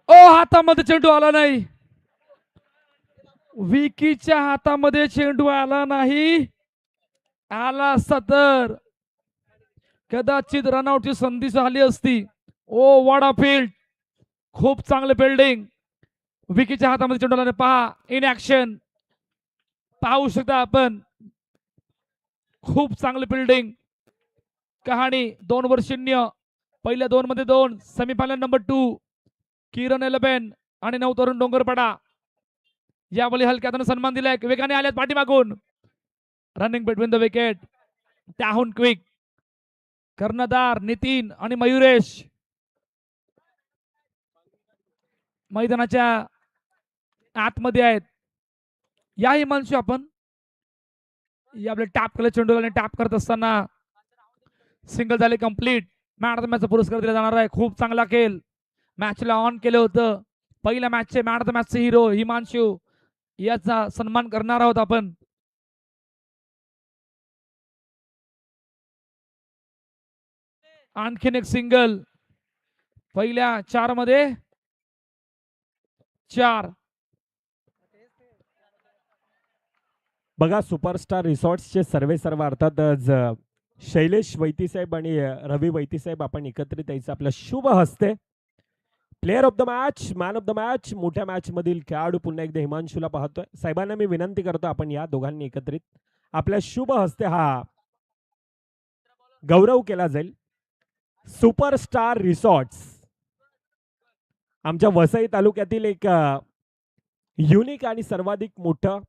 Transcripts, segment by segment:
ओ हातामध्ये चेंडू आला नाही. विकीच्या हातामध्ये चेंडू आला नाही. आला असता तर कदाचित रनआउटची संधी झाली असती. ओ वॉडा फील्ड, खूप चांगले फिल्डिंग. विकीच्या हातामध्ये चेंडू आला. पहा इन ऍक्शन, पाहू शकता आपण. खूप चांगली फिल्डिंग. कहाणी 2-0. पहिल्या 2 मध्ये 2. सेमीफायनल नंबर 2 किरण 11 आणि 9 तरुण डोंगरपाडा. यावेळी हलक्यातून सन्मान दिलाय. वेगाने आल्यात पाठीमागून. Running between the wicket. त्याहून क्विक कर्णधार नितीन आणि मयुरेश मैदानाच्या आतमध्ये आहेत. या हिमांशू आपण आपले टॅप केलं चेंडूला आणि टॅप करत असताना सिंगल झाले कंप्लीट. मॅन ऑफ द मॅचचा पुरस्कार दिला जाणार आहे. खूप चांगला खेळ. मॅचला ऑन केलं होतं. पहिल्या मॅचचे मॅन ऑफ द मॅचचे हिरो हिमांशू, याचा सन्मान करणार आहोत आपण. आणखीन एक सिंगल पहिल्या 4 मध्ये 4. बघा सुपरस्टार रिसॉर्ट्सचे सर्व अर्थात शैलेश वैतीसाहेब आणि रवी वैतीसाहेब आपण एकत्रित यायचं आपल्या शुभ हस्ते player of the match, man of the match, मोठ्या मॅच मधील खेळाडू पुन्हा एकदा हिमांशूला पाहतोय. साहेबांना मी विनंती करतो आपण या दोघांनी एकत्रित आपल्या शुभ हस्ते हा गौरव केला जाईल. सुपरस्टार रिसॉर्ट्स आमच्या वसई तालुक्यातील एक युनिक आणि सर्वाधिक मोठं,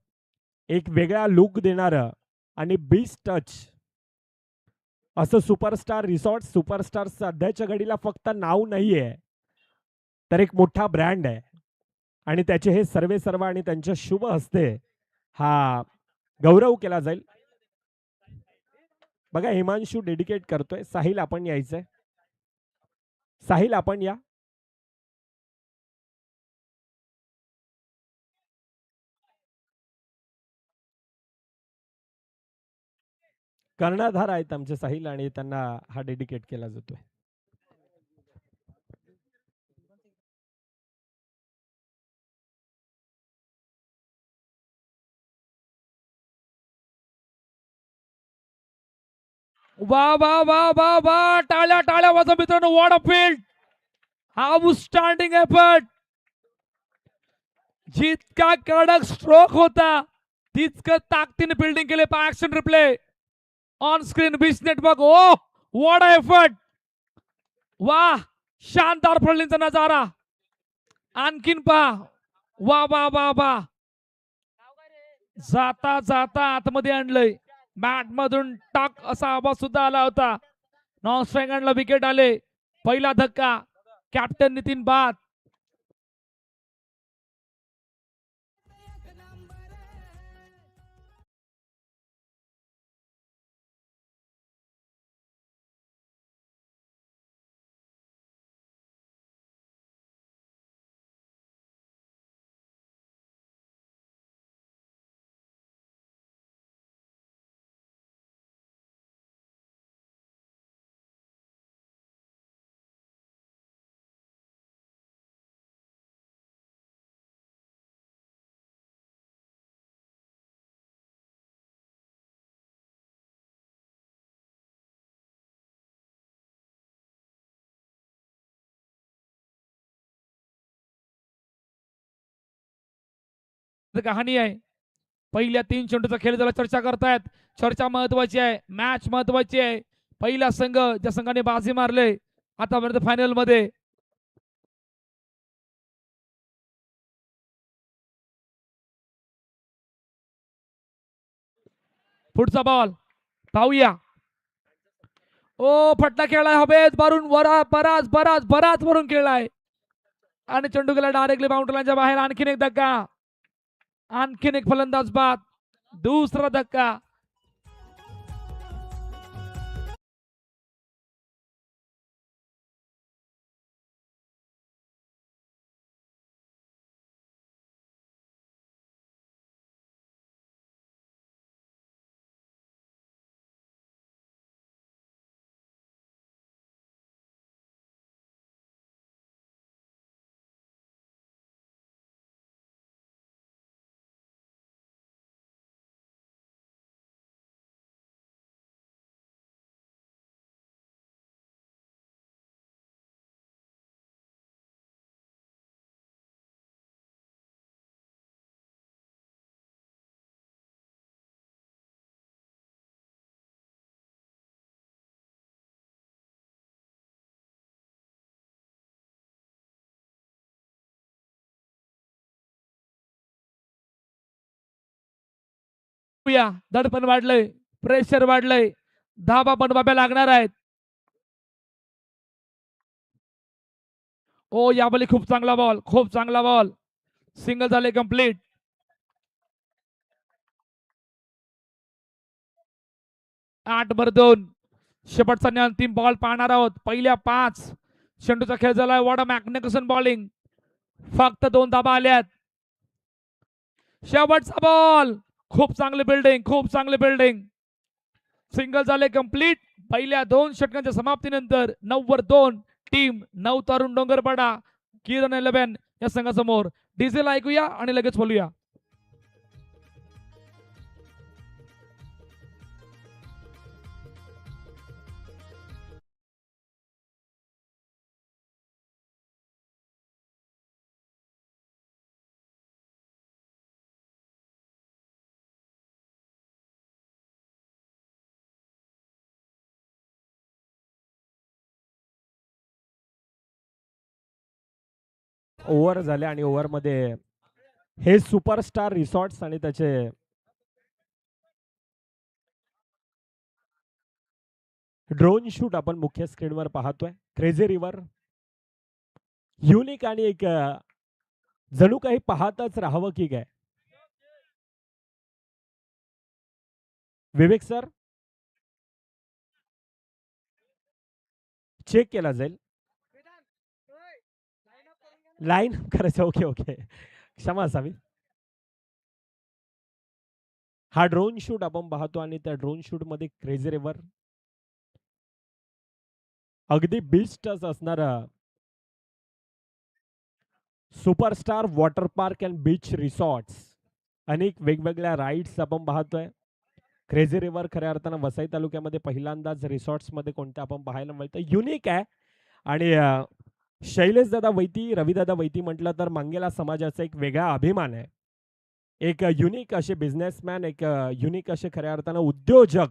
एक वेगळा लुक देणारं आणि बीच टच असं सुपरस्टार रिसॉर्ट. सुपरस्टार सध्याच्या घडीला फक्त नाव नाहीये तर एक मोठा ब्रँड आहे आणि त्याचे हे सर्व आणि त्यांच्या शुभ हस्ते हा गौरव केला जाईल. बघा हिमांशू डेडिकेट करतोय. साहिल आपण यायचंय. साहिल आपण या. कर्णधार आहेत आमचे साहिल आणि त्यांना हा डेडिकेट केला जातोय. वा वा वा वा वा, टाळ्या टाळ्या वाजवा मित्रांनो. What a field, outstanding effort. जितका कडक स्ट्रोक होता तितकं ताकदीने फिल्डिंग केले. पा ऍक्शन रिप्ले ऑन स्क्रीन बीच network. Oh what a effort. वाह, शानदार फिल्डिंगचा नजारा. आणखीन पहा. वा वा वा वा, जाता जाता आतमध्ये आणलंय. बॅट मधून टाक असा आवाज सुद्धा आला होता. नॉन स्ट्रायकरला विकेट आले. पहिला धक्का कॅप्टन नितीन बाद. कहाणी आहे. पहिल्या 3 चेंडूचा खेळ झाला. चर्चा करतायत. चर्चा महत्वाची आहे. मॅच महत्वाची आहे. पहिला संघ ज्या संघाने बाजी मारले आतापर्यंत फायनल मध्ये. पुढचा बॉल पाहूया. ओ फटका खेळलाय हवेत भरून. बराच बराच बराच भरून खेळलाय आणि चेंडू गेला डायरेक्टली बाउंड्री लाईनच्या बाहेर. आणखीन एक धक्का. आणखीन एक फलंदाज बाद. दुसरा धक्का. दडपण वाढलंय, प्रेशर वाढलंय, धाबा पण बाब्या लागणार आहेत. ओ याबली खूप चांगला बॉल, खूप चांगला बॉल. सिंगल झाले कंप्लीट. 8-2. शेवटचा आणि अंतिम बॉल पाहणार आहोत. पहिल्या 5 चेंडूचा खेळ झालाय. What a magnificent bowling. फक्त 2 धाबा आल्यात. शेवटचा बॉल. खूप चांगली बिल्डिंग, खूप चांगली बिल्डिंग. सिंगल झाले कंप्लीट. पहिल्या 2 षटकांच्या समाप्तीनंतर 9-2. टीम 9 तरुण डोंगरपाडा किरण 11 या संघासमोर. डिझेल ऐकूया आणि लगेच बोलूया. ओव्हर झाले आणि ओव्हरमध्ये हे सुपरस्टार रिसॉर्ट्स आणि त्याचे ड्रोन शूट आपण मुख्य स्क्रीनवर पाहतोय. क्रेझी रिव्हर युनिक आणि एक जणू काही पाहतच राहावं की काय. विवेक सर चेक केला जाईल. लाईन करायचं. ओके ओके, क्षमा असावी. हा ड्रोन शूट आपण पाहतो आणि त्या ड्रोन शूट मध्ये क्रेझी रिव्हर अगदी बीचच असणार superstar water park and beach resorts. अनेक वेगवेगळ्या राईड्स आपण पाहतोय. क्रेझी रिव्हर खऱ्या अर्थानं वसई तालुक्यामध्ये पहिल्यांदाच रिसॉर्ट्स मध्ये कोणत्या आपण पाहायला मिळतं. युनिक आहे आणि शैलेश दादा वैती, रविदादा वैती म्हटलं तर मांगेला समाजाचा एक वेगळा अभिमान आहे. एक युनिक असे बिझनेसमॅन, एक युनिक असे खऱ्या अर्थानं उद्योजक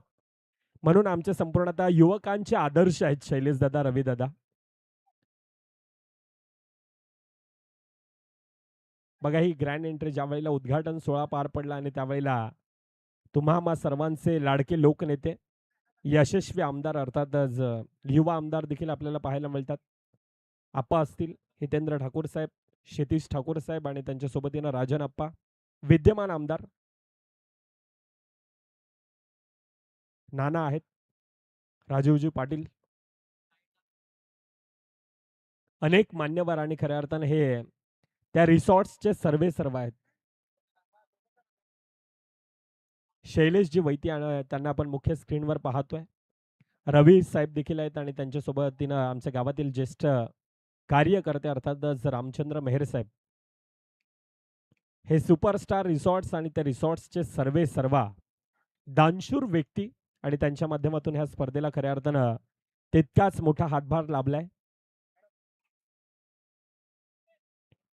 म्हणून आमचे संपूर्णतः युवकांचे आदर्श आहेत शैलेश दादा, रविदादा. बघा ही ग्रँड एंट्री ज्या वेळेला उद्घाटन सोहळा पार पडला आणि त्यावेळेला तुम्हा सर्वांचे लाडके लोकनेते, यशस्वी आमदार अर्थातच युवा आमदार देखील आपल्याला पाहायला मिळतात. आप्पा असतील, हितेंद्र ठाकूर साहेब, क्षितिश ठाकूर साहेब आणि त्यांच्या सोबतीनं राजन आप्पा, विद्यमान आमदार नाना आहेत, राजीवजी पाटील, अनेक मान्यवर आणि खऱ्या अर्थानं हे त्या रिसॉर्ट्सचे सर्व आहेत. शैलेशजी वैती त्यांना आपण मुख्य स्क्रीनवर पाहतोय. रवी साहेब देखील आहेत आणि त्यांच्या सोबतीनं आमच्या गावातील ज्येष्ठ कार्यकर्ते अर्थातच रामचंद्र मेहर साहेब. हे सुपरस्टार रिसॉर्ट्स आणि त्या रिसॉर्ट्सचे सर्व दानशूर व्यक्ती आणि त्यांच्या माध्यमातून ह्या स्पर्धेला खऱ्या अर्थानं तितकाच मोठा हातभार लाभलाय.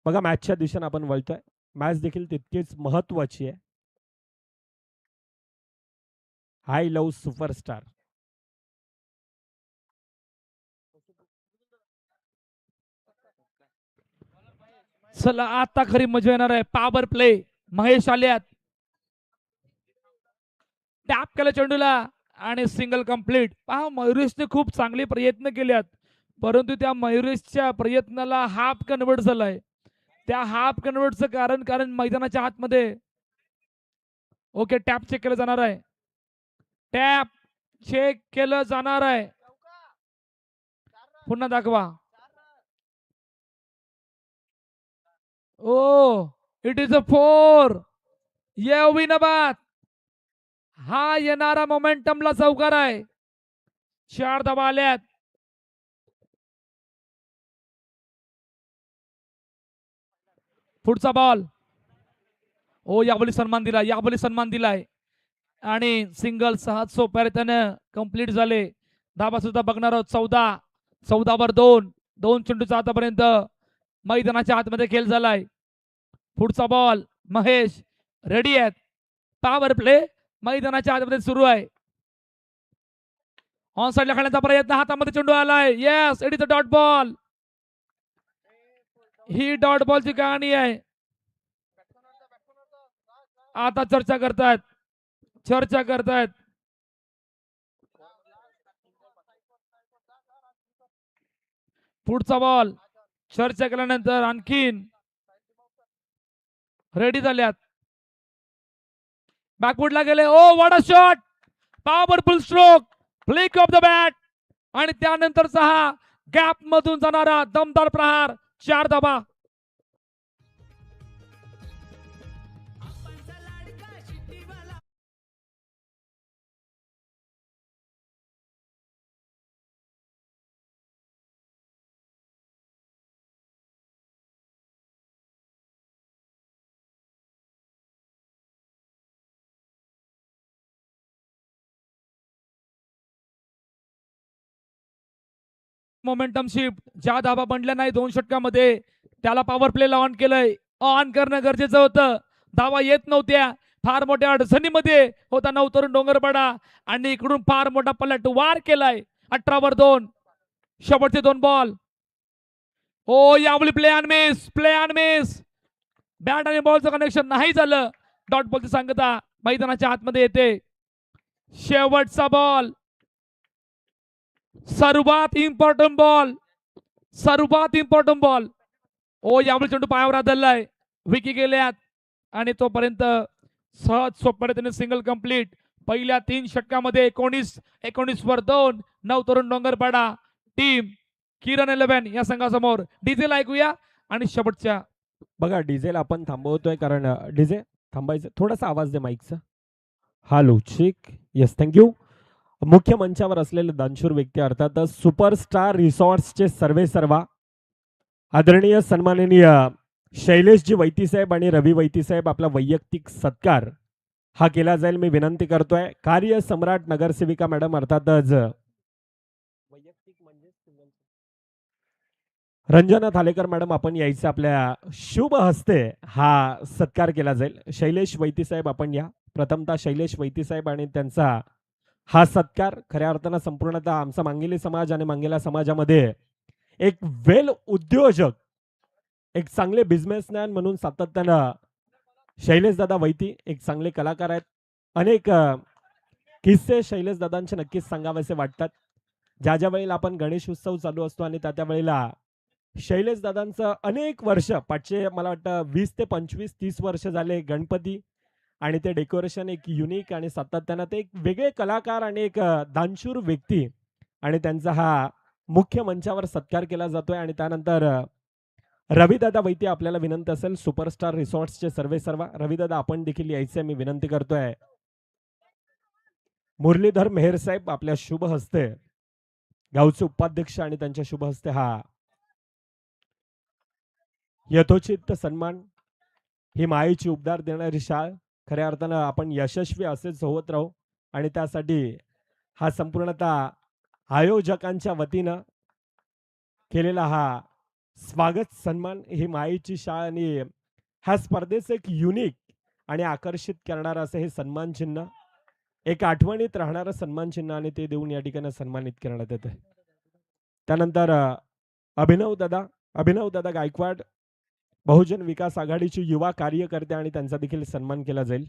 बघा मॅचच्या दिशेने आपण वळतोय. मॅच देखील तितकीच महत्वाची आहे. I love superstar. चला आता खरी मजा येणार आहे. Power play. महेश आल्यात, टॅप केलं चेंडूला आणि सिंगल कंप्लीट. पहा मयुरेशने खूप चांगले प्रयत्न केलेत, परंतु त्या मयुरेशच्या प्रयत्नाला हाफ कन्वर्ट झालाय. त्या हाफ कन्वर्टचं कारण मैदानाच्या आतमध्ये. ओके, टॅप चेक केलं जाणार आहे. टॅप चेक केलं जाणार आहे. पुन्हा दाखवा. ओ इट इज अ 4. ये विनबाद. हा येणारा मोमेंटमला चौकार आहे. 4 धावा आल्यात. पुढचा बॉल. ओ याबली सन्मान दिलाय आणि सिंगल सहज सोप्या रीतीनं कंप्लीट झाले. धाबा सुद्धा बघणार आहोत. 14-2. 2 चेंडूचा आतापर्यंत मैदानाच्या आतमध्ये खेळ झालाय. पुढचा बॉल. महेश रेडी आहेत. पॉवर प्ले मैदानाच्या आतमध्ये सुरू आहे. ऑन साइडला खेळण्याचा प्रयत्न, हातामध्ये चेंडू आलाय. Yes, it is a dot ball. ही डॉट बॉलची कहाणी आहे. आता चर्चा करतात चर्चा करतायत. पुढचा बॉल चर्चा केल्यानंतर आणखीन रेडी झाल्यात. बॅकवुडला गेले. Oh what a shot, powerful stroke, flick off the bat आणि त्यानंतरचा हा गॅप मधून जाणारा दमदार प्रहार, 4 धावा. मोमेंटम शिफ्ट, ज्या धाबा बनल्या नाही 2 षटकामध्ये त्याला पॉवर प्लेला ऑन केलंय. ऑन करणं गरजेचं होतं. धावा येत नव्हत्या. फार मोठ्या अडचणीमध्ये होता नवतरुण डोंगरपाडा आणि इकडून फार मोठा पलटवार केलाय. 18/2 शेवटचे 2 बॉल. हो यावेळी play and miss, play and miss. Bat आणि बॉलचं कनेक्शन नाही झालं. डॉट बॉलची सांगता मैदानाच्या आतमध्ये येते. शेवटचा बॉल, सर्वात इम्पॉर्टंट बॉल, सर्वात इम्पॉर्टंट बॉल. ओ यावेळी चेंडू पायावर आदळलाय. विकी गेल्यात आणि तोपर्यंत सहज सोपपणे त्याने सिंगल कंप्लीट. पहिल्या 3 षटकामध्ये 19-19 नवतरुण डोंगरपाडा टीम किरण 11 या संघासमोर. डिझेल ऐकूया आणि शेवटच्या. बघा डिझेल आपण थांबवतोय कारण डीजे थांबायचं, थोडासा आवाज दे माईकचा. Hello check. Yes thank you. मुख्य मंचावर असलेले दानशूर व्यक्ती अर्थातच सुपरस्टार रिसॉर्ट्सचे सर्वे सर्वा आदरणीय सन्माननीय शैलेशजी वैतीसाहेब आणि रवी वैतीसाहेब, आपला वैयक्तिक सत्कार हा केला जाईल. मी विनंती करतोय कार्य सम्राट नगरसेविका मॅडम अर्थातच वैयक्तिक म्हणजे रंजना थालेकर मॅडम, आपण यायचं आपल्या शुभ हस्ते हा सत्कार केला जाईल. शैलेश वैतीसाहेब आपण या. प्रथमतः शैलेश वैतीसाहेब आणि त्यांचा हा सत्कार खऱ्या अर्थानं संपूर्णतः आमचा मांगेली समाज आणि मांगेला समाजामध्ये एक वेल उद्योजक, एक चांगले बिझनेसमॅन म्हणून सातत्यानं शैलेश दादा वैती एक चांगले कलाकार आहेत. अनेक किस्से शैलेश दादांचे नक्कीच सांगावेसे वाटतात. ज्या ज्या वेळेला आपण गणेश उत्सव चालू असतो आणि त्या वेळेला शैलेश दादांचं अनेक वर्ष पाचशे, मला वाटतं 20 ते 25 30 वर्ष झाले गणपती आणि ते डेकोरेशन एक युनिक आणि सातत्यानं ते एक वेगळे कलाकार आणि एक दानशूर व्यक्ती आणि त्यांचा हा मुख्य मंचावर सत्कार केला जातोय. आणि त्यानंतर रविदादा वैती, आपल्याला विनंती असेल सुपरस्टार रिसॉर्ट्सचे सर्वे सर्वा रविदादा आपण देखील यायचे मी विनंती करतोय. मुरलीधर मेहर साहेब आपल्या शुभ हस्ते, गावचे उपाध्यक्ष आणि त्यांच्या शुभ हस्ते हा यथोचित सन्मान. ही मायेची उपदार देणारी शाळ, खऱ्या अर्थानं आपण यशस्वी असेच होत राहू आणि त्यासाठी हा संपूर्णतः आयोजकांच्या वतीनं केलेला हा स्वागत सन्मान, ही मायेची शाळ आणि ह्या स्पर्धेचं एक युनिक आणि आकर्षित करणारं असं हे सन्मान चिन्ह, एक आठवणीत राहणारं सन्मान चिन्ह आणि ते देऊन या ठिकाणी सन्मानित करण्यात येते. त्यानंतर अभिनव दादा गायकवाड, बहुजन विकास आघाडीचे युवा कार्यकर्ते आणि त्यांचा देखील सन्मान केला जाईल.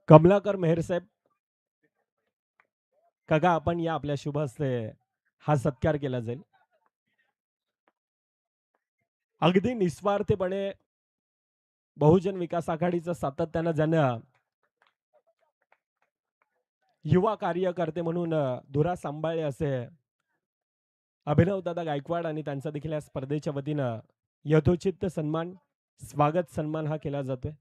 कमलाकर मेहर साहेब काका आपण या, आपल्या शुभ हस्ते हा सत्कार केला जाईल. अगदी निस्वार्थपणे बहुजन विकास आघाडीचं सातत्यानं ज्यानं युवा कार्यकर्ते म्हणून धुरा सांभाळले असे अभिनव दादा गायकवाड आणि त्यांचा देखील या स्पर्धेच्या वतीनं यथोचित सन्मान, स्वागत सन्मान हा केला जातोय.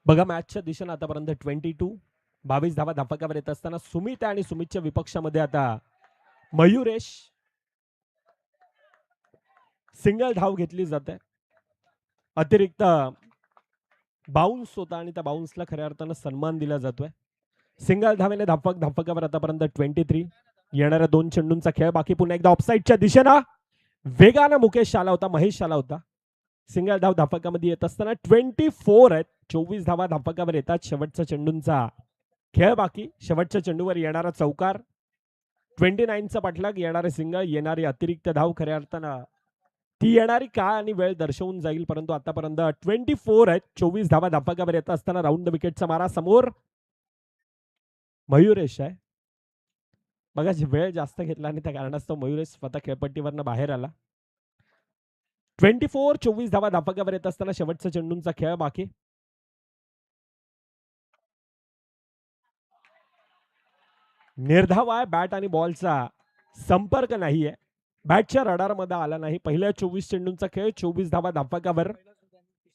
बघा मॅचच्या दिशेनं आतापर्यंत 22 22 धावा धापकावर येत असताना सुमित आणि सुमितच्या विपक्षामध्ये आता मयुरेश. सिंगल धाव घेतली जाते. अतिरिक्त बाउन्स होता आणि त्या बाउन्सला खऱ्या अर्थानं सन्मान दिला जातोय. सिंगल धावेने धापकावर आतापर्यंत 23. येणाऱ्या 2 चेंडूंचा खेळ बाकी. पुन्हा एकदा ऑफसाईडच्या दिशेनं वेगानं मुकेश आला होता, महेश आला होता. सिंगल धाव धापकामध्ये येत असताना 24 आहेत. 24 धावा धापकावर येतात. शेवटच्या चेंडूंचा खेळ बाकी. शेवटच्या चेंडूवर येणारा चौकार, 29चा पाठलाग, येणारे सिंगल, येणारी अतिरिक्त धाव खऱ्या अर्थानं ती येणारी काळ आणि वेळ दर्शवून जाईल. परंतु आतापर्यंत 24 आहेत. 24 धावा धापकावर येत असताना राऊंड द विकेटचा मारा. समोर मयुरेश आहे. बघा वेळ जास्त घेतला आणि त्या कारणास्तव मयुरेश स्वतः खेळपट्टीवरनं बाहेर आला. 24 धावा धापकावर येत असताना शेवटच्या चेंडूंचा खेळ बाकी. निर्धाव आहे. बॅट आणि बॉलचा संपर्क नाहीये. बॅटच्या रडारमध्ये आला नाही. पहिल्या 24 चेंडूंचा खेळ, 24 धावा धापकावर.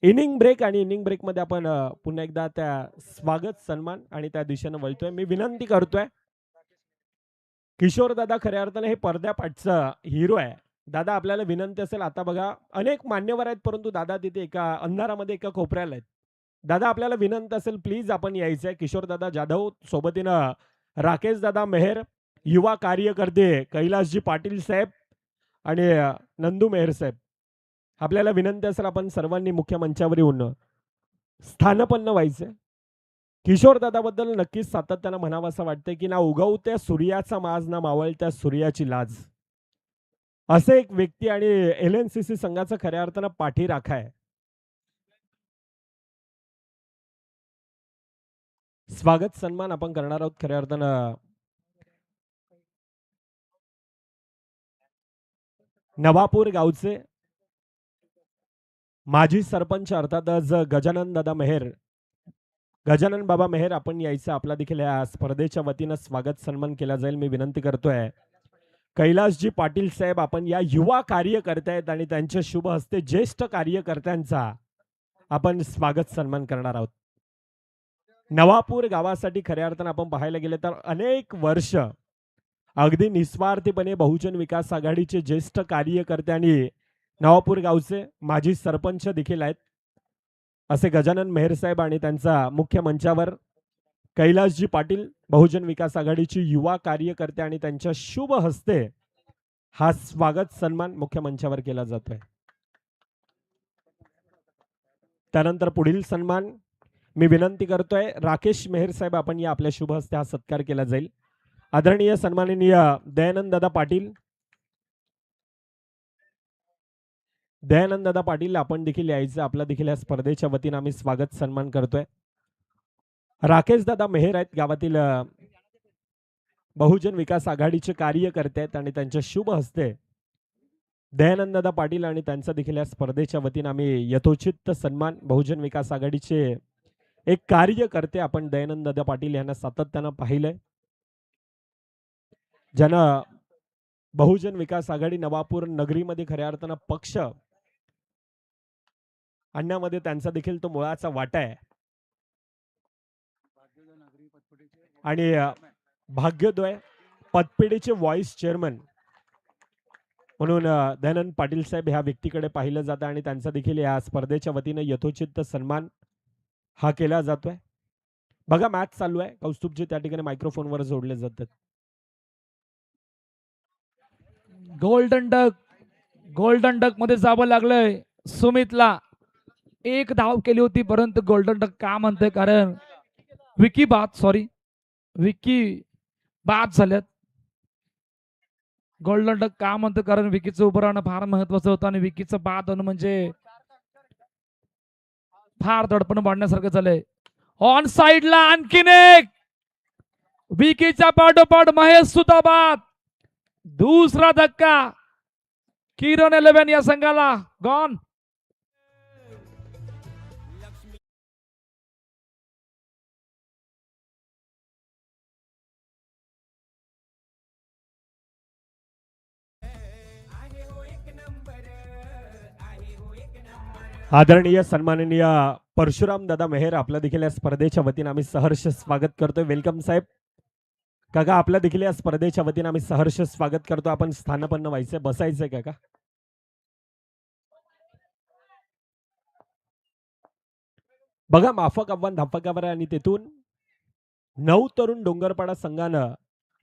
इनिंग ब्रेक आणि इनिंग ब्रेक मध्ये आपण पुन्हा एकदा त्या स्वागत सन्मान आणि त्या दिशेनं वळतोय. मी विनंती करतोय, किशोर दादा खऱ्या अर्थाने हे पडद्यापाठचं हिरो आहे. दादा आपल्याला विनंती असेल, आता बघा अनेक मान्यवर आहेत परंतु दादा तिथे एका अंधारामध्ये एका कोपऱ्याला आहेत. दादा आपल्याला विनंती असेल प्लीज आपण यायचंय. किशोर दादा जाधव सोबतीनं राकेश दादा मेहर, युवा कार्यकर्ते कैलासजी पाटील साहेब आणि नंदू मेहर साहेब, आपल्याला विनंती असेल आपण सर्वांनी मुख्य मंचावर येऊन स्थानपन्न व्हायचंय. किशोर दादाबद्दल नक्कीच सातत्यानं म्हणावं असं वाटतंय की ना उगवत्या सूर्याचा माज ना मावळत्या सूर्याची लाज, असे एक व्यक्ती आणि LNCC संघाचा खऱ्या अर्थानं पाठीराखा आहे. स्वागत सन्मान आपण करणार आहोत खऱ्या अर्थानं नवापूर गावचे माजी सरपंच अर्थातच गजानन दादा मेहर, गजानन बाबा मेहर, आपण यायचं. आपला देखील या स्पर्धेच्या वतीनं स्वागत सन्मान केला जाईल. मी विनंती करतोय कैलासजी पाटील साहेब, आपण या युवा कार्यकर्ते आहेत आणि त्यांच्या शुभ हस्ते ज्येष्ठ कार्यकर्त्यांचा आपण स्वागत सन्मान करणार आहोत. नवापूर गावासाठी खऱ्या अर्थानं आपण पाहायला गेले तर अनेक वर्ष अगदी निस्वार्थीपणे बहुजन विकास आघाडीचे ज्येष्ठ कार्यकर्ते आणि नवापूर गावचे माजी सरपंच देखील आहेत असे गजानन मेहर साहेब आणि त्यांचा मुख्य मंचावर कैलासजी पाटील, बहुजन विकास आघाडीची युवा कार्यकर्ते आणि त्यांच्या शुभ हस्ते हा स्वागत सन्मान मुख्य मंचावर केला जातोय. त्यानंतर पुढील सन्मान मी विनंती करतोय राकेश मेहर साहेब, आपण या आपल्या शुभ हस्ते हा सत्कार केला जाईल. आदरणीय सन्माननीय दयानंद दादा पाटील, दयानंद दादा पाटील आपण देखील यायचं. आपला देखील या स्पर्धेच्या वतीनं आम्ही स्वागत सन्मान करतोय. राकेश दादा मेहर आहेत, गावातील बहुजन विकास आघाडीचे कार्यकर्ते आहेत आणि त्यांच्या शुभ हस्ते दयानंद दादा पाटील आणि त्यांचा देखील या स्पर्धेच्या वतीनं आम्ही यथोचित सन्मान. बहुजन विकास आघाडीचे एक कार्यकर्ते आपण दयानंद दादा पाटील यांना सातत्यानं पाहिलंय, ज्यानं बहुजन विकास आघाडी नवापूर नगरीमध्ये खऱ्या अर्थानं पक्ष आणण्यामध्ये त्यांचा देखील तो मुळाचा वाटा आहे. आणि भाग्योदय पतपेढीचे व्हाईस चेअरमन म्हणून दयानंद पाटील साहेब ह्या व्यक्तीकडे पाहिलं जातं आणि त्यांचा देखील या स्पर्धेच्या वतीनं यथोचित सन्मान हा केला जातोय. बघा मॅच चालू आहे. कौस्तुभजी त्या ठिकाणी मायक्रोफोनवर जोडले जातात. गोल्डन डक मध्ये जावं लागलंय सुमितला. एक धाव केली होती परंतु गोल्डन डक का म्हणतोय कारण विकी बाद झाल्यात. गोल्डन डक का म्हणतो कारण विकीचं उभं राहणं फार महत्वाचं होतं आणि विकीचं बाद होणं म्हणजे फार दडपण वाढण्यासारखं झालंय. ऑन साइडला आणखीन एक विकीच्या पाठोपाठ महेश सुद्धा बाद. दुसरा धक्का किरण 11 या संघाला गॉन. आदरणीय सन्माननीय परशुराम दादा मेहर आपलं देखील या स्पर्धेच्या वतीने आम्ही सहर्ष स्वागत करतोय. वेलकम साहेब. काका आपलं देखील या स्पर्धेच्या वतीने आम्ही सहर्ष स्वागत करतो. आपण स्थानपन्न व्हायचंय, बसायचंय काका. बघा माफक आव्हान धापकावर आणि तेथून 9 तरुण डोंगरपाडा संघानं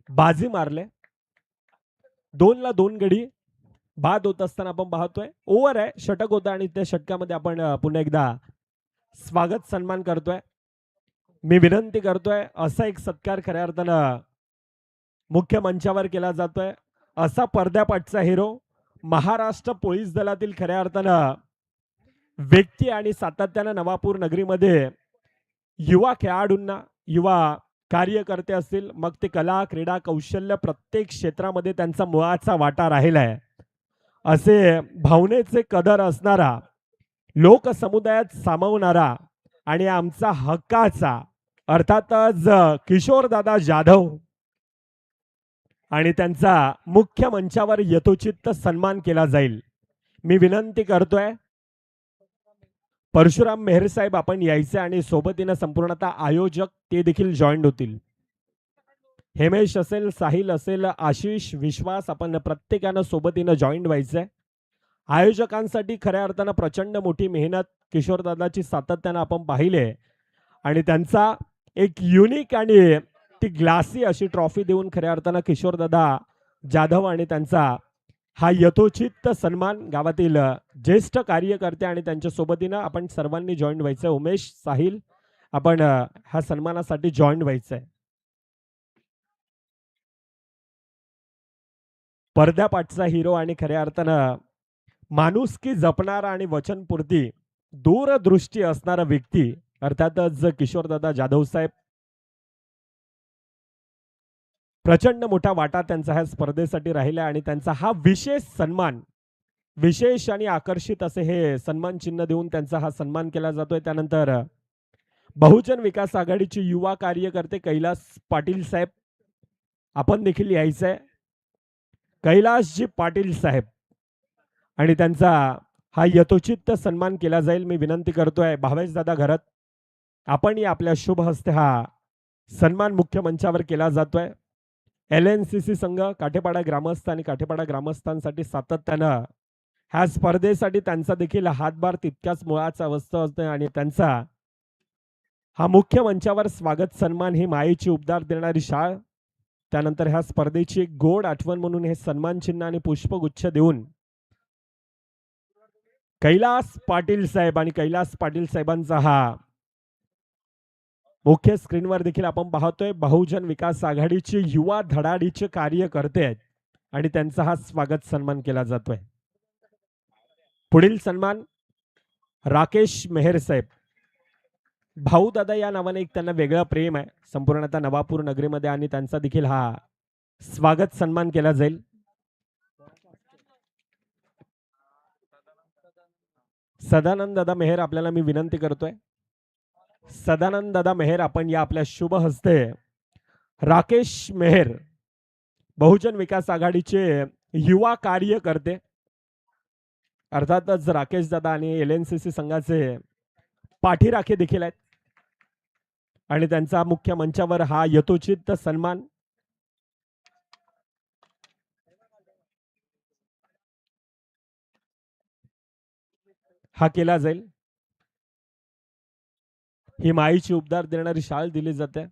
बाजी मारले. 2ला 2 गडी बाद होत असताना आपण पाहतोय. ओव्हर आहे, षटक होतं आणि त्या षटकामध्ये आपण पुन्हा एकदा स्वागत सन्मान करतोय. मी विनंती करतोय असा एक सत्कार खऱ्या अर्थानं मुख्य मंचावर केला जातोय. असा पडद्यापाठचा हिरो महाराष्ट्र पोलीस दलातील खऱ्या अर्थानं व्यक्ती आणि सातत्यानं नवापूर नगरीमध्ये युवा खेळाडूंना, युवा कार्यकर्ते असतील, मग ते कला, क्रीडा, कौशल्य प्रत्येक क्षेत्रामध्ये त्यांचा मुळाचा वाटा राहिला आहे. असे भावनेचे कदर असणारा, लोकसमुदायात सामावणारा आणि आमचा हक्काचा अर्थातच किशोरदादा जाधव आणि त्यांचा मुख्य मंचावर यथोचित सन्मान केला जाईल. मी विनंती करतोय परशुराम मेहर साहेब आपण यायचे आणि सोबतीनं संपूर्णतः आयोजक ते देखील जॉईंट होतील. हेमेश असेल, साहिल असेल, आशिष, विश्वास आपण प्रत्येकानं सोबतीनं जॉईंट व्हायचंय. आयोजकांसाठी खऱ्या अर्थानं प्रचंड मोठी मेहनत किशोरदादाची सातत्यानं आपण पाहिले आणि त्यांचा एक युनिक आणि ती ग्लासी अशी ट्रॉफी देऊन खऱ्या अर्थानं किशोरदादा जाधव आणि त्यांचा हा यथोचित सन्मान गावातील ज्येष्ठ कार्यकर्ते आणि त्यांच्या सोबतीनं आपण सर्वांनी जॉईंट व्हायचंय. उमेश, साहिल आपण ह्या सन्मानासाठी जॉईंट व्हायचंय. पडद्यापाठचा हिरो आणि खऱ्या अर्थानं माणुसकी जपणारा आणि वचनपूर्ती दूरदृष्टी असणारा व्यक्ती अर्थातच किशोरदादा जाधव साहेब. प्रचंड मोठा वाटा त्यांचा ह्या स्पर्धेसाठी राहिला आणि त्यांचा हा विशेष सन्मान, विशेष आणि आकर्षित असे हे सन्मान चिन्ह देऊन त्यांचा हा सन्मान केला जातोय. त्यानंतर बहुजन विकास आघाडीचे युवा कार्यकर्ते कैलास पाटील साहेब आपण देखील यायचंय. कैलासजी पाटील साहेब आणि त्यांचा हा यथोचित सन्मान केला जाईल. मी विनंती करतोय भावेश दादा घरात आपण या आपल्या शुभ हस्ते हा सन्मान मुख्य मंचावर केला जातोय. LNCC संघ, काठेपाडा ग्रामस्थ आणि काठेपाडा ग्रामस्थांसाठी सातत्यानं ह्या स्पर्धेसाठी त्यांचा देखील हातभार तितक्याच मुळाचा अवस्था असते आणि त्यांचा हा मुख्य मंचावर स्वागत सन्मान ही मायेची उपदार देणारी शाळ. त्यानंतर ह्या स्पर्धेची एक गोड आठवण म्हणून हे सन्मान चिन्ह आणि पुष्पगुच्छ देऊन कैलास पाटील साहेब आणि कैलास पाटील साहेबांचा हा मुख्य स्क्रीनवर देखील आपण पाहतोय. बहुजन विकास आघाडीचे युवा धडाडीचे कार्यकर्ते आहेत आणि त्यांचा हा स्वागत सन्मान केला जातोय. पुढील सन्मान राकेश मेहर साहेब. भाऊ दादा या नावाने एक त्यांना वेगळं प्रेम आहे संपूर्णतः नवापूर नगरीमध्ये आणि त्यांचा देखील हा स्वागत सन्मान केला जाईल. सदानंद दादा मेहर आपल्याला मी विनंती करतोय. सदानंद दादा मेहर आपण या आपल्या शुभ हस्ते राकेश मेहर बहुजन विकास आघाडीचे युवा कार्यकर्ते अर्थातच राकेश दादा आणि LNCC संघाचे पाठीराखे देखील आहेत आणि त्यांचा मुख्य मंचावर हा यथोचित सन्मान हा केला जाईल. ही माईची उपदार देणारी शाल दिली जाते.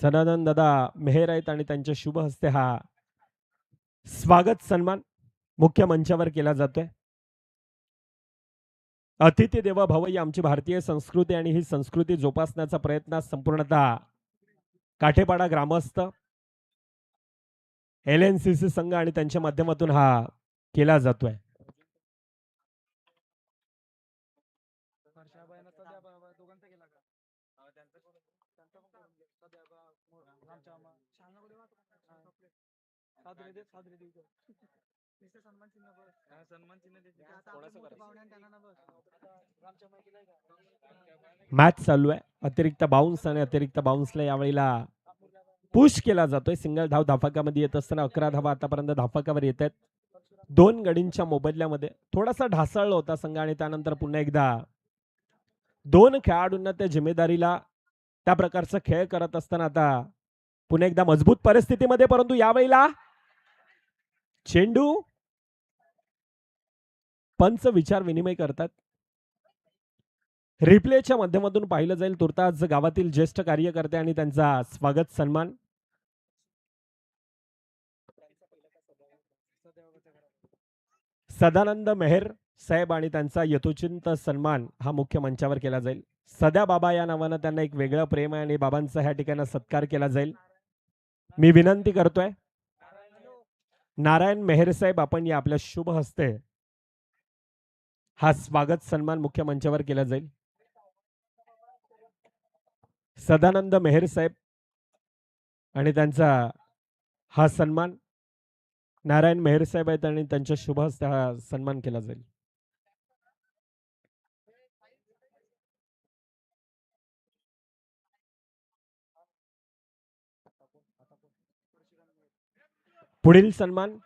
सदानंद दादा मेहर आहेत आणि त्यांच्या शुभ हस्ते हा स्वागत सन्मान मुख्य मंचावर केला जातोय. अतिथी देव भव ही आमची भारतीय संस्कृती आणि ही संस्कृती जोपासण्याचा प्रयत्न संपूर्णतः काठेपाडा ग्रामस्थ, LNCC संघ आणि त्यांच्या माध्यमातून हा केला जातोय. मॅच चालू आहे. अतिरिक्त बाउन्स आणि अतिरिक्त बाउन्सला यावेळेला पुश केला जातोय. सिंगल धाव धाफकामध्ये येत असताना 11 धावा आतापर्यंत धाफकावर येत आहेत. 2 गडींच्या मोबदल्यामध्ये थोडासा ढासळला होता संघ आणि त्यानंतर पुन्हा एकदा दोन खेळाडूंना त्या जिम्मेदारीला त्या प्रकारचा खेळ करत असताना आता पुन्हा एकदा मजबूत परिस्थितीमध्ये, परंतु यावेळेला चेंडू पंच विचार विनिमय करतात. रिप्लेच्या माध्यमातून पाहिलं जाईल तुर्तास गावातील ज्येष्ठ कार्यकर्ते आणि त्यांचा स्वागत सन्मान. सदानंद मेहर साहेब आणि त्यांचा यथोचिंत सन्मान हा मुख्य मंचावर केला जाईल. सदा बाबा या नावानं त्यांना एक वेगळं प्रेम आहे आणि बाबांचा ह्या ठिकाणी सत्कार केला जाईल. मी विनंती करतोय नारायण मेहर साहेब, आपण या आपल्या शुभ हस्ते हा स्वागत सन्मान मुख्य मंचावर केला जाईल. सदानंद मेहर साहेब आणि त्यांचा हा सन्मान नारायण मेहर साहेब आहेत आणि त्यांच्या शुभ हस्ते हा सन्मान केला जाईल. पुढील सन्मान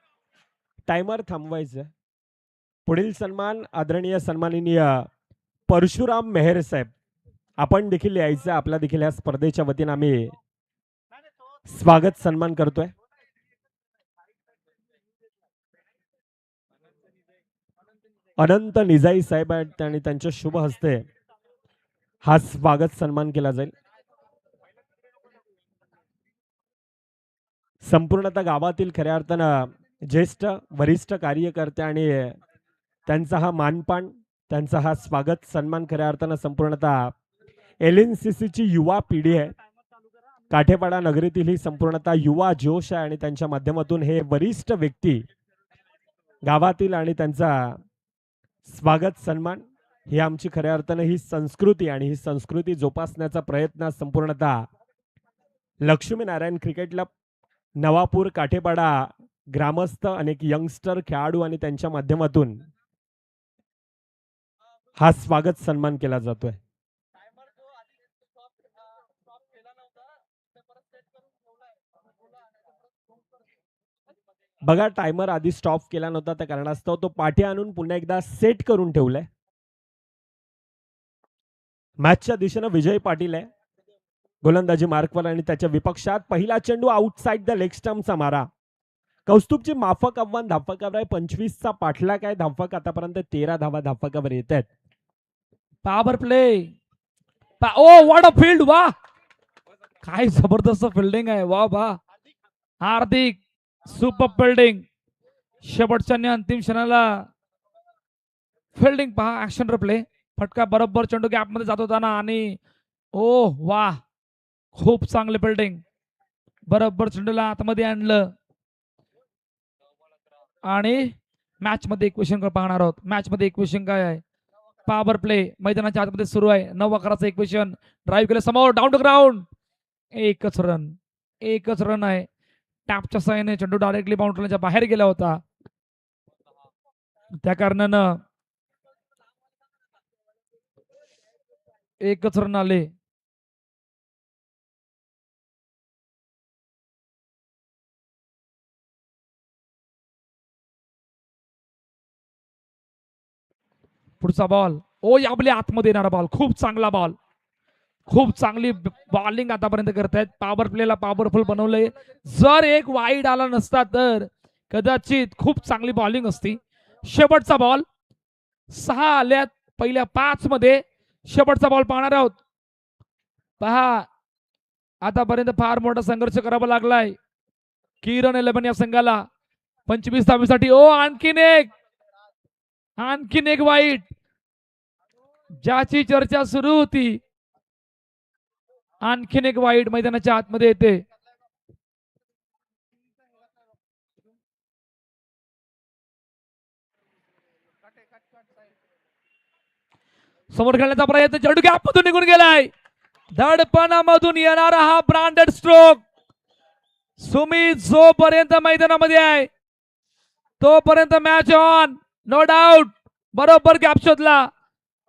टाइमर थांबवायचं. पुढील सन्मान आदरणीय सन्माननीय परशुराम मेहर साहेब, आपण देखील यायचं. आपला देखील या स्पर्धेच्या वतीने आम्ही स्वागत सन्मान करतोय. अनंत निजाई साहेब आहेत आणि त्यांच्या शुभ हस्ते हा स्वागत सन्मान केला जाईल. संपूर्णतः गावातील खऱ्या अर्थानं ज्येष्ठ वरिष्ठ कार्यकर्ते आणि त्यांचा हा मानपान, त्यांचा हा स्वागत सन्मान खऱ्या अर्थानं संपूर्णतः LNCC ची युवा पिढी आहे. काठेपाडा नगरीतील ही संपूर्णतः युवा जोश आहे आणि त्यांच्या माध्यमातून हे वरिष्ठ व्यक्ती गावातील आणि त्यांचा स्वागत सन्मान ही आमची खऱ्या अर्थानं ही संस्कृती आणि ही संस्कृती जोपासण्याचा प्रयत्न संपूर्णतः लक्ष्मीनारायण क्रिकेट क्लब नवापूर काठेपाडा ग्रामस्थ अनेक यंगस्टर खेळाडू आणि त्यांच्या माध्यमातून हा स्वागत सन्मान केला जातोय. बघा, टायमर आधी स्टॉप केला नव्हता, त्या कारणास्तव तो पाठी आणून पुन्हा एकदा सेट करून ठेवलाय. मॅचच्या दिशेनं विजय पाटील आहे गोलंदाजी मार्कवर आणि त्याच्या विपक्षात पहिला चेंडू आउटसाइड द लेग स्टंपचा मारा. कौस्तुभची माफक आव्हान धावफलकावर आहे. 25चा पाठलाग आहे. धावफलक आतापर्यंत 13 धावा धावफलकावर येत आहेत. Power play. Oh what a field. वा, काय जबरदस्त फिल्डिंग आहे. वा वा, हार्दिक सुपर फिल्डिंग. शेवटच्या आणि अंतिम क्षणाला फिल्डिंग पहा. Action replay. फटका बरोबर चेंडू गॅप मध्ये जात होता ना, आणि ओ वा, खूप चांगले फिल्डिंग. बरोबर चेंडूला आतमध्ये आणलं. आणि मॅच मध्ये इक्वेशन पाहणार आहोत. मॅच मध्ये इक्वेशन काय आहे? पॉवर प्ले मैदानाच्या आतमध्ये सुरू आहे. 9 अकराचं इक्वेशन. ड्राईव्ह केलं समोर, डाऊन टू ग्राउंड. एकच रन, एकच रन आहे. टॅपच्या साहाय्याने चेंडू डायरेक्टली बाउंड्रीच्या बाहेर गेला होता. त्या कारणानं एकच रन आले. पुढचा बॉल. ओ याबले आतमध्ये येणारा बॉल. खूप चांगला बॉल. खूप चांगली बॉलिंग आतापर्यंत करतायत. पॉवर प्लेला पॉवरफुल बनवलंय. जर एक वाईड आला नसता तर कदाचित खूप चांगली बॉलिंग असती. शेवटचा बॉल. 6 आल्यात पहिल्या 5 मध्ये. शेवटचा बॉल पाहणार आहोत. पहा, आतापर्यंत फार मोठा संघर्ष करावा लागलाय किरण 11 या संघाला 25 धावेसाठी. ओ आणखीन एक वाईट, ज्याची चर्चा सुरू होती. आणखीन एक वाईट मैदानाच्या आतमध्ये येते. समोर खेळण्याचा प्रयत्न, चेंडू गॅप मधून निघून गेलाय. धडपणामधून येणारा हा ब्रांडेड स्ट्रोक. सुमित जोपर्यंत मैदानामध्ये आहे तोपर्यंत मॅच ऑन, नो डाऊट. बरोबर गॅप शोधला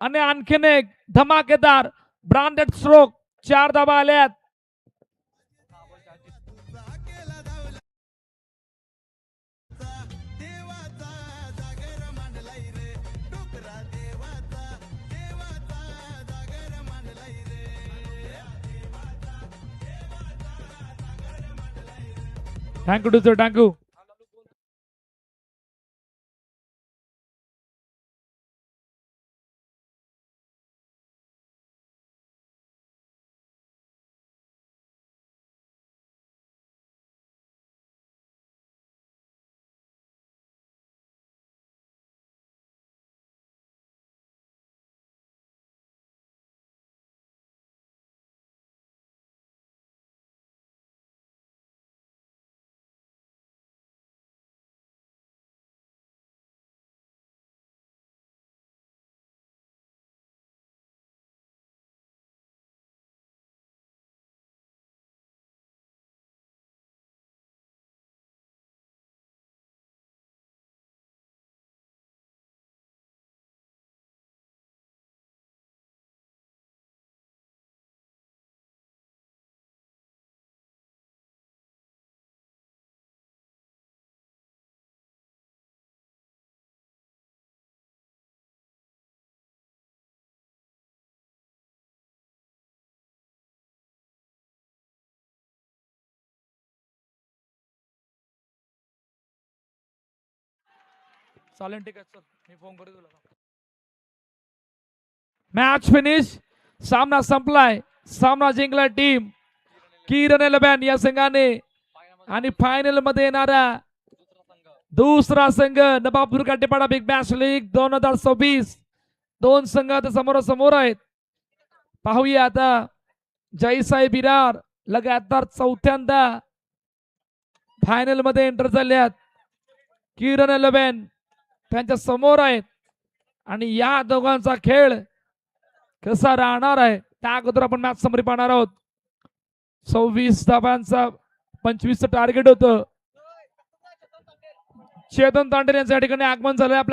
आणि आणखीन एक धमाकेदार ब्रांडेड स्ट्रोक. 4 धावा आल्यात. Thank you teacher, thank you. चालेल, ठीक आहे, चल मी फोन करतो तुला. Match finish. सामना संपलाय. सामना जिंकला टीम किरण 11 या संघाने. आणि फायनल मध्ये येणारा दुसरा संघ नवाबपूर काटेपाडा बिग बॅश लीग 2026. दोन संघ आता समोरासमोर आहेत. पाहूया आता जयसाई बिरार लगातार चौथ्यांदा फायनल मध्ये एंटर झाल्यात. किरण 11 त्यांच्या समोर आहेत. आणि या दोघांचा खेळ कसा राहणार आहे त्या अगोदर आपण मॅच समरी पाहणार आहोत. 26 धावांचा 25चं टार्गेट होतं. चेतन तांडेल यांच्या ठिकाणी आगमन झालंय.